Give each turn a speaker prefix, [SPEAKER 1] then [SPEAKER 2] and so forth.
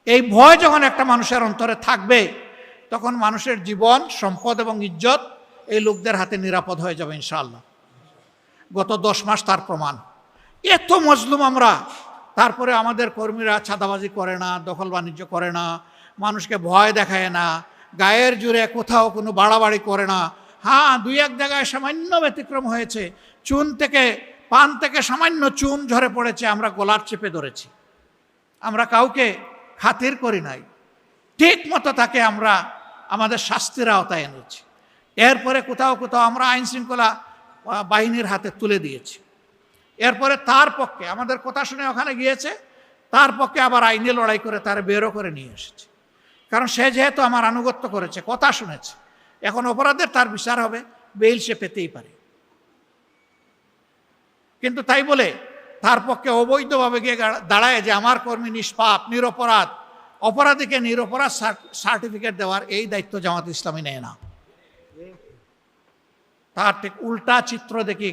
[SPEAKER 1] এই ভয় যখন একটা মানুষের অন্তরে থাকবে, তখন মানুষের জীবন, সম্পদ এবং ইজ্জত এই লোকদের হাতে নিরাপদ হয়ে যাবে ইনশাআল্লাহ। গত 10 মাস তার প্রমাণ। এত মজলুম আমরা, তারপরে আমাদের কর্মীরা ছাদাবাজি করে না, দখল বাণিজ্য করে না, মানুষকে ভয় দেখায় না, গায়ের জোরে কোথাও কোনো বাড়াবাড়ি করে না। হ্যাঁ, 2-1 জায়গায় সামান্য ব্যতিক্রম হয়েছে, পান থেকে সামান্য চুন ঝরে পড়েছে, আমরা গলার চেপে ধরেছি, আমরা কাউকে খাতির করি নাই, ঠিক মতো তাকে আমরা আমাদের শাস্তির আওতায় এনেছি। এরপরে কোথাও কোথাও আমরা আইন শৃঙ্খলা বাহিনীর হাতে তুলে দিয়েছি। এরপরে তার পক্ষে আমাদের কথা শুনে ওখানে গিয়েছে, তার পক্ষে আবার আইনে লড়াই করে তার বেরো করে নিয়ে এসেছে। কারণ সে যেহেতু আমার আনুগত্য করেছে, কথা শুনেছে, এখন অপরাধের তার বিচার হবে, বেইল সে পেতেই পারে। কিন্তু তাই বলে তার পক্ষে অবৈধভাবে গিয়ে দাঁড়ায় যে আমার কর্মী নিষ্পাপ, নিরপরাধ, অপরাধীকে নিরপরাধ সার্টিফিকেট দেওয়ার এই দায়িত্ব জামাত ইসলামী নেয় না। তার ঠিক উল্টা চিত্র দেখি।